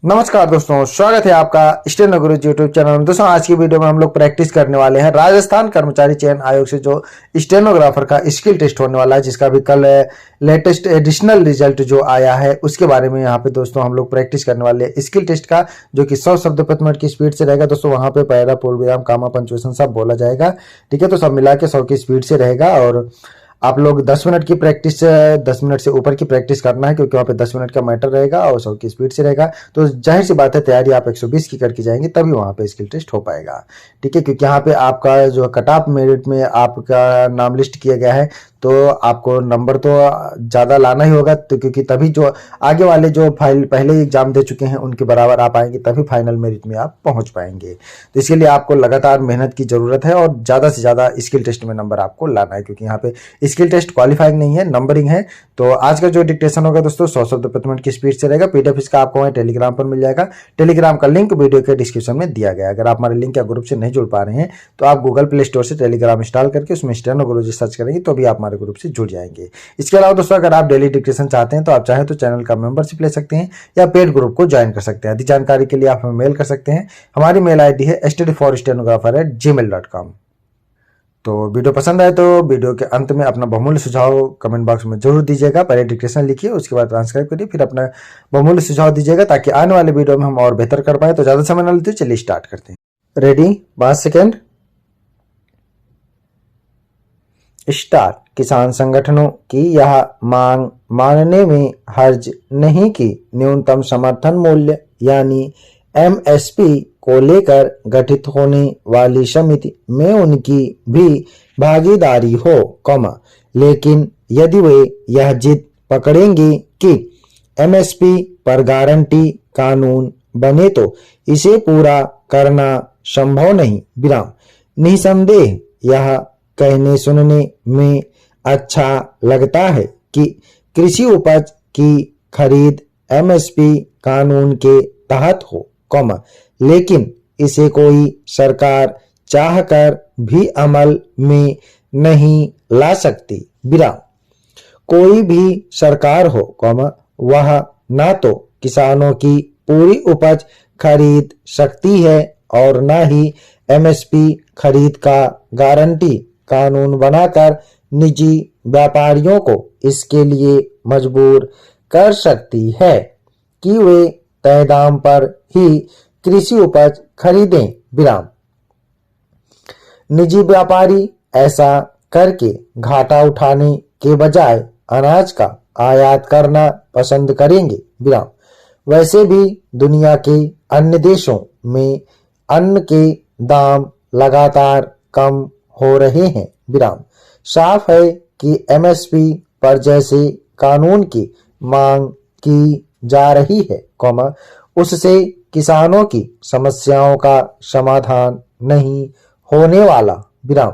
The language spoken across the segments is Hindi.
नमस्कार दोस्तों, स्वागत है आपका स्टेनो गुरुजी यूट्यूब चैनल में। दोस्तों आज की वीडियो में हम लोग प्रैक्टिस करने वाले हैं राजस्थान कर्मचारी चयन आयोग से जो स्टेनोग्राफर का स्किल टेस्ट होने वाला है, जिसका भी कल लेटेस्ट एडिशनल रिजल्ट जो आया है उसके बारे में यहाँ पे दोस्तों हम लोग प्रैक्टिस करने वाले हैं स्किल टेस्ट का, जो कि 100 शब्द प्रति मिनट की स्पीड से रहेगा। दोस्तों वहां पे पैरा, पूर्ण विराम, कामा, पंक्चुएशन सब बोला जाएगा। ठीक है, तो सब मिला के 100 की स्पीड से रहेगा और आप लोग 10 मिनट की प्रैक्टिस, 10 मिनट से ऊपर की प्रैक्टिस करना है, क्योंकि वहाँ पे 10 मिनट का मैटर रहेगा और 100 की स्पीड से रहेगा। तो जाहिर सी बात है, तैयारी आप 120 की करके जाएंगे तभी वहाँ पे स्किल टेस्ट हो पाएगा। ठीक है, क्योंकि यहाँ पे आपका जो कट ऑफ मेरिट में आपका नाम लिस्ट किया गया है, तो आपको नंबर तो ज़्यादा लाना ही होगा, तो क्योंकि तभी जो आगे वाले जो फाइल पहले एग्जाम दे चुके हैं उनके बराबर आप आएंगे, तभी फाइनल मेरिट में आप पहुंच पाएंगे। तो इसके लिए आपको लगातार मेहनत की जरूरत है और ज़्यादा से ज़्यादा स्किल टेस्ट में नंबर आपको लाना है, क्योंकि यहाँ पे स्किल टेस्ट क्वालिफाइंग नहीं है, नंबरिंग है। तो आज का जो डिक्टेशन होगा दोस्तों 100 शब्द प्रति मिनट की स्पीड से रहेगा। पीडीएफ इसका आपको वहाँ टेलीग्राम पर मिल जाएगा। टेलीग्राम का लिंक वीडियो के डिस्क्रिप्शन में दिया गया है। अगर आप हमारे लिंक या ग्रुप से नहीं जुड़ पा रहे हैं तो आप गूगल प्ले स्टोर से टेलीग्राम इंस्टॉल करके उसमें स्टेनो गुरुजी सर्च करेंगे तो भी आप हमारे ग्रुप से जुड़ जाएंगे। इसके अलावा दोस्तों अगर आप डेली डिक्टेशन चाहते हैं तो आप चाहें तो चैनल का मेंबरशिप ले सकते हैं या पेड ग्रुप को ज्वाइन कर सकते हैं। अधिक जानकारी के लिए आप हमें मेल कर सकते हैं। हमारी मेल आईडी है studyforstenographer@gmail.com। तो वीडियो पसंद आए तो वीडियो के अंत में अपना बहुमूल्य सुझाव कमेंट बॉक्स में जरूर दीजिएगा। पहले डिस्क्रिप्शन लिखिए, उसके बाद ट्रांसक्राइब करिए, फिर अपना बहुमूल्य सुझाव दीजिएगा ताकि आने वाले वीडियो में हम और बेहतर कर पाए। तो ज्यादा समय न लेते, चलिए स्टार्ट करते हैं। Ready, 5 second, start. किसान संगठनों की यह मांग मानने में हर्ज नहीं कि न्यूनतम समर्थन मूल्य यानी एमएसपी को लेकर गठित होने वाली समिति में उनकी भी भागीदारी हो, लेकिन यदि वे यह जिद पकड़ेंगे कि एमएसपी पर गारंटी कानून बने तो इसे पूरा करना संभव नहीं, विराम। निसंदेह यह कहने सुनने में अच्छा लगता है कि कृषि उपज की खरीद एमएसपी कानून के तहत हो, लेकिन इसे कोई सरकार चाहकर भी अमल में नहीं ला सकती, विराम। कोई भी सरकार हो, वह ना तो किसानों की पूरी उपज खरीद सकती है और ना ही एमएसपी खरीद का गारंटी कानून बनाकर निजी व्यापारियों को इसके लिए मजबूर कर सकती है कि वे तय दाम पर ही कृषि उपज खरीदें, विराम। निजी व्यापारी ऐसा करके घाटा उठाने के बजाय अनाज का आयात करना पसंद करेंगे, विराम। वैसे भी दुनिया के अन्य देशों में अन्न के दाम लगातार कम हो रहे हैं, विराम। साफ है कि एमएसपी पर जैसे कानून की मांग की जा रही है, उससे किसानों की समस्याओं का समाधान नहीं होने वाला, विराम।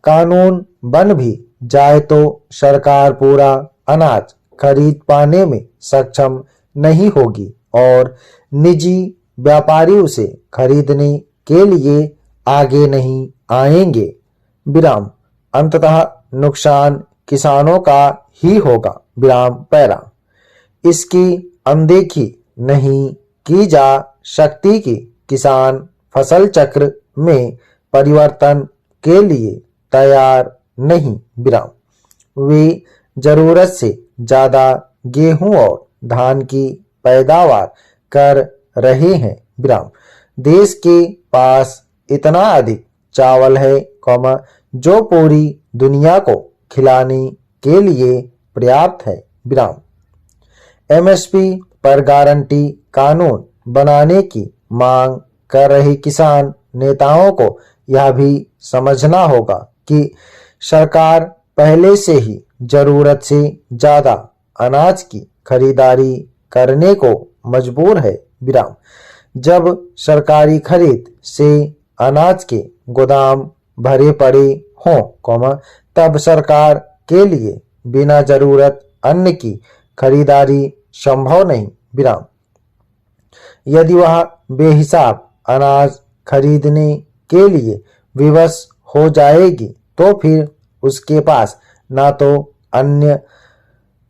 कानून बन भी जाए तो सरकार पूरा अनाज खरीद पाने में सक्षम नहीं होगी और निजी व्यापारी उसे खरीदने के लिए आगे नहीं आएंगे, विराम। अंततः नुकसान किसानों का ही होगा, विराम, पैरा। इसकी अनदेखी नहीं की जा सकती कि किसान फसल चक्र में परिवर्तन के लिए तैयार नहीं, विराम। वे जरूरत से ज्यादा गेहूं और धान की पैदावार कर रहे हैं, विराम। देश के पास इतना अधिक चावल है, जो पूरी दुनिया को खिलाने के लिए पर्याप्त है, विराम। एमएसपी पर गारंटी कानून बनाने की मांग कर रहे किसान नेताओं को यह भी समझना होगा कि सरकार पहले से ही जरूरत से ज्यादा अनाज की खरीदारी करने को मजबूर है, विराम। जब सरकारी खरीद से अनाज के गोदाम भरे पड़े हों, तब सरकार के लिए बिना जरूरत अन्न की खरीदारी संभव नहीं, विराम। यदि वह बेहिसाब अनाज खरीदने के लिए विवश हो जाएगी तो फिर उसके पास ना तो अन्य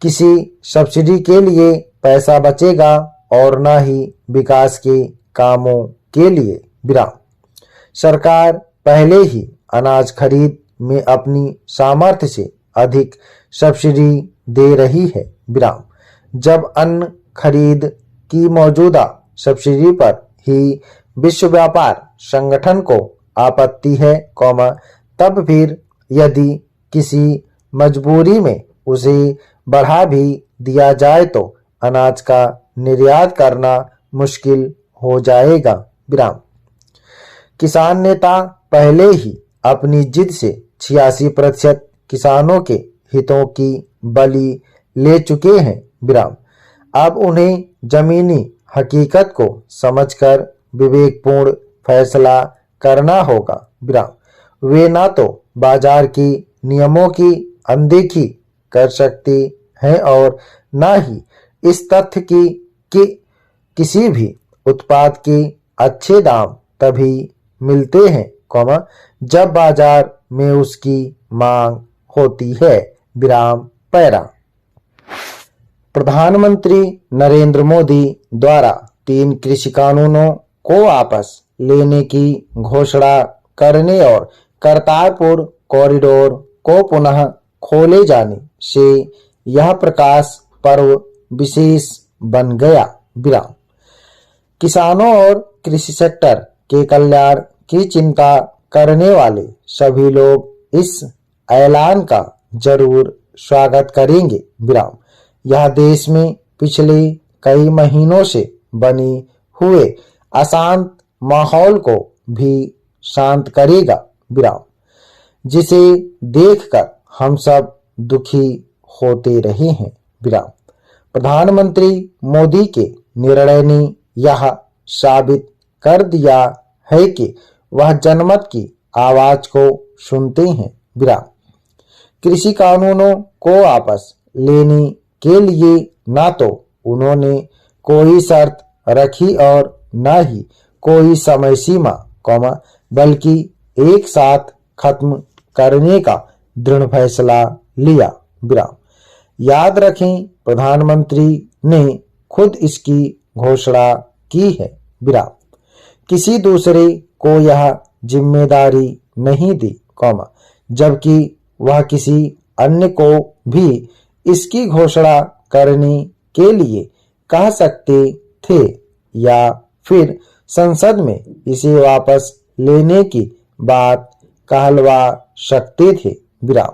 किसी सब्सिडी के लिए पैसा बचेगा और न ही विकास के कामों के लिए। विराम। सरकार पहले ही अनाज खरीद में अपनी सामर्थ्य से अधिक सब्सिडी दे रही है। विराम। जब अन्न खरीद की मौजूदा सब्सिडी पर ही विश्व व्यापार संगठन को आपत्ति है, तब फिर यदि किसी मजबूरी में उसे बढ़ा भी दिया जाए तो अनाज का निर्यात करना मुश्किल हो जाएगा। विराम। किसान नेता पहले ही अपनी जिद से 86% किसानों के हितों की बलि ले चुके हैं। विराम। अब उन्हें जमीनी हकीकत को समझकर विवेकपूर्ण फैसला करना होगा। विराम। वे ना तो बाजार की नियमों की अनदेखी कर सकते हैं और ना ही इस तथ्य की कि किसी भी उत्पाद के अच्छे दाम तभी मिलते हैं, जब बाजार में उसकी मांग होती है। विराम। पैरा। प्रधानमंत्री नरेंद्र मोदी द्वारा 3 कृषि कानूनों को वापस लेने की घोषणा करने और करतारपुर कॉरिडोर को पुनः खोले जाने से यह प्रकाश पर्व विशेष बन गया। विराम। किसानों और कृषि सेक्टर के कल्याण की चिंता करने वाले सभी लोग इस ऐलान का जरूर स्वागत करेंगे। विराम। यह देश में पिछले कई महीनों से बने हुए अशांत माहौल को भी शांत करेगा। विराम। जिसे देखकर हम सब दुखी होते रहे हैं। विराम। प्रधानमंत्री मोदी के निर्णय ने यह साबित कर दिया है कि वह जनमत की आवाज को सुनते हैं। विराम। कृषि कानूनों को वापस लेने के लिए ना तो उन्होंने कोई शर्त रखी और न ही कोई समय सीमा, बल्कि एक साथ खत्म करने का दृढ़ फैसला लिया। विराम। याद रखें, प्रधानमंत्री ने खुद इसकी घोषणा की है। विराम। किसी दूसरे को यह जिम्मेदारी नहीं दी, जबकि वह किसी अन्य को भी इसकी घोषणा करने के लिए कह सकते थे या फिर संसद में इसे वापस लेने की बात कहलवा सकते थे। विराम।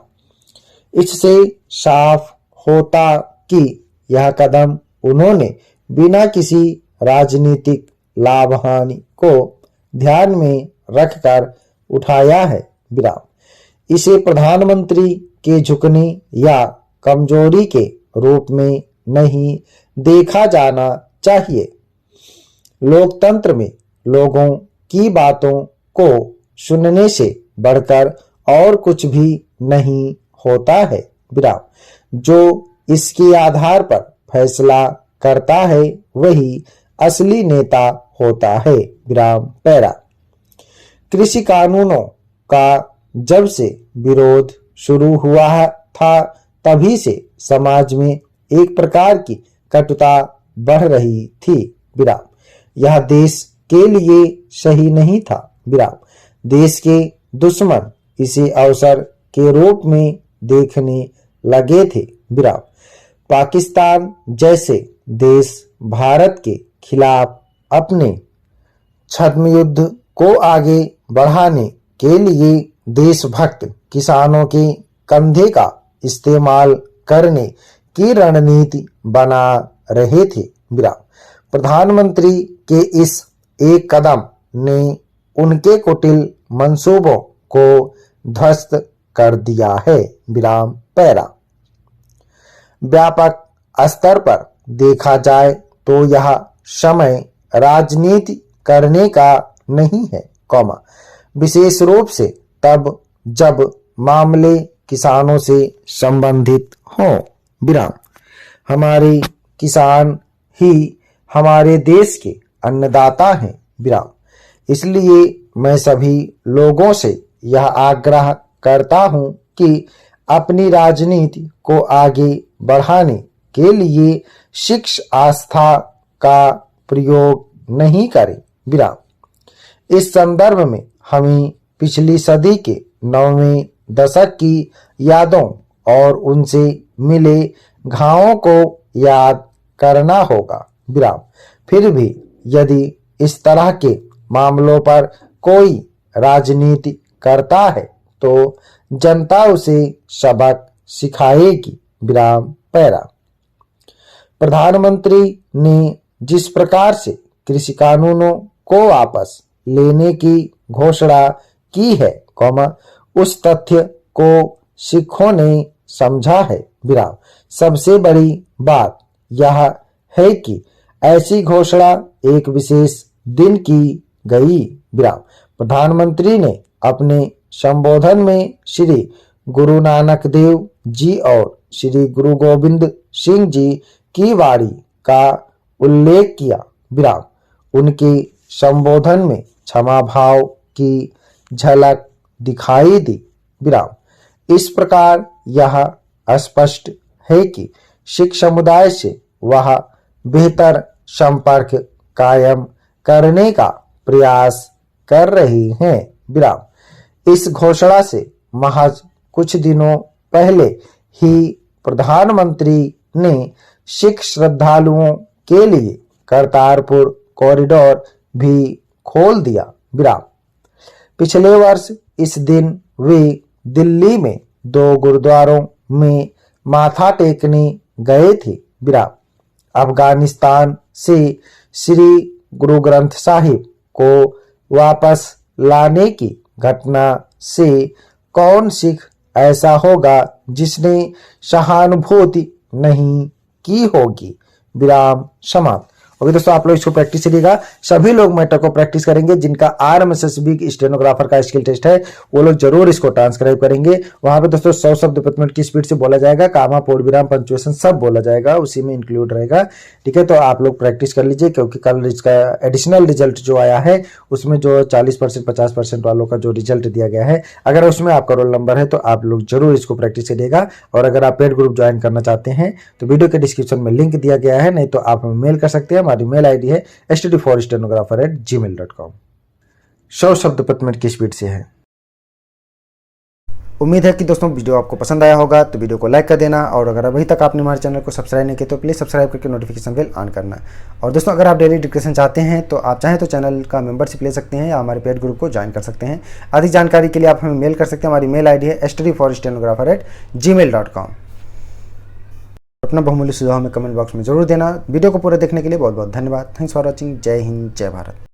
इससे साफ होता कि यह कदम उन्होंने बिना किसी राजनीतिक लाभ हानि को ध्यान में रखकर उठाया है। विराम। इसे प्रधानमंत्री के झुकने या कमजोरी के रूप में नहीं देखा जाना चाहिए। लोकतंत्र में लोगों की बातों को सुनने से बढ़कर और कुछ भी नहीं होता है। विराम। जो इसके आधार पर फैसला करता है वही असली नेता होता है। विराम। पैरा। कृषि कानूनों का जब से विरोध शुरू हुआ था तभी से समाज में एक प्रकार की कटुता बढ़ रही थी। विराम। यह देश के लिए सही नहीं था। विराम। देश के दुश्मन इसे अवसर के रूप में देखने लगे थे। विराम। पाकिस्तान जैसे देश भारत के खिलाफ अपने छद्म युद्ध को आगे बढ़ाने के लिए देशभक्त किसानों के कंधे का इस्तेमाल करने की रणनीति बना रहे थे। विराम। प्रधानमंत्री के इस एक कदम ने उनके कुटिल मंसूबों को ध्वस्त कर दिया है। विराम। पैरा। व्यापक स्तर पर देखा जाए तो यह समय राजनीति करने का नहीं है, विशेष रूप से तब जब मामले किसानों से संबंधित हों। विराम। हमारे किसान ही हमारे देश के अन्नदाता हैं। विराम। इसलिए मैं सभी लोगों से यह आग्रह करता हूं कि अपनी राजनीति को आगे बढ़ाने के लिए शिक्ष आस्था का प्रयोग नहीं करें। विराम। इस संदर्भ में हमें पिछली सदी के 9वें दशक की यादों और उनसे मिले घावों को याद करना होगा। विराम। फिर भी यदि इस तरह के मामलों पर कोई राजनीति करता है तो जनता उसे सबक सिखाएगी। विराम पैरा। प्रधानमंत्री ने जिस प्रकार से कृषि कानूनों को वापस लेने की घोषणा की है, उस तथ्य को सिखों ने समझा है। विराम। सबसे बड़ी बात यह है कि ऐसी घोषणा एक विशेष दिन की गई। विराम। प्रधानमंत्री ने अपने संबोधन में श्री गुरु नानक देव जी और श्री गुरु गोविंद सिंह जी की वाणी का उल्लेख किया। विराम। उनके संबोधन में क्षमा भाव की झलक दिखाई दी। विराम। इस प्रकार यह स्पष्ट है कि सिख समुदाय से वह बेहतर संपर्क कायम करने का प्रयास कर रही हैं। विराम। इस घोषणा से महज कुछ दिनों पहले ही प्रधानमंत्री ने सिख श्रद्धालुओं के लिए करतारपुर कॉरिडोर भी खोल दिया। विराम। पिछले वर्ष इस दिन वे दिल्ली में 2 गुरुद्वारों में माथा टेकने गए थे। विराम। अफगानिस्तान से श्री गुरु ग्रंथ साहिब को वापस लाने की घटना से कौन सिख ऐसा होगा जिसने सहानुभूति नहीं की होगी। विराम समाप्त। ओके दोस्तों, आप लोग इसको प्रैक्टिस करिएगा। सभी लोग मैटर को प्रैक्टिस करेंगे। जिनका RMSSB स्टेनोग्राफर का स्किल टेस्ट है वो लोग जरूर इसको ट्रांसक्राइब करेंगे। वहां पे दोस्तों 100 शब्द प्रति मिनट की स्पीड से बोला जाएगा। कामा, पूर्ण विराम, पंक्चुएशन सब बोला जाएगा, उसी में इंक्लूड रहेगा। ठीक है, तो आप लोग प्रैक्टिस कर लीजिए, क्योंकि कल इसका एडिशनल रिजल्ट जो आया है उसमें जो 40% 50% वालों का जो रिजल्ट दिया गया है, अगर उसमें आपका रोल नंबर है तो आप लोग जरूर इसको प्रैक्टिस करिएगा। और अगर आप पेड ग्रुप ज्वाइन करना चाहते हैं तो वीडियो के डिस्क्रिप्शन में लिंक दिया गया है, नहीं तो आप मेल कर सकते हैं। हमारी मेल आईडी है std4stenographer@gmail.com। 100 शब्द प्रति मिनट की स्पीड से है। उम्मीद है कि दोस्तों वीडियो आपको पसंद आया होगा, तो वीडियो को लाइक कर देना। और अगर अभी तक आपने हमारे चैनल को सब्सक्राइब नहीं किया तो प्लीज़ सब्सक्राइब करके नोटिफिकेशन बेल ऑन करना। और दोस्तों अगर आप डेली डिस्कशन चाहते हैं तो आप चाहें तो चैनल का मेंबरशिप ले सकते हैं या हमारे पेड ग्रुप को ज्वाइन कर सकते हैं। अधिक जानकारी के लिए आप हमें मेल कर सकते हैं। हमारी मेल आईडी है std4stenographer@gmail.com। अपना बहुमूल्य सुझाव हमें कमेंट बॉक्स में जरूर देना। वीडियो को पूरा देखने के लिए बहुत बहुत धन्यवाद। Thanks for watching. जय हिंद, जय भारत।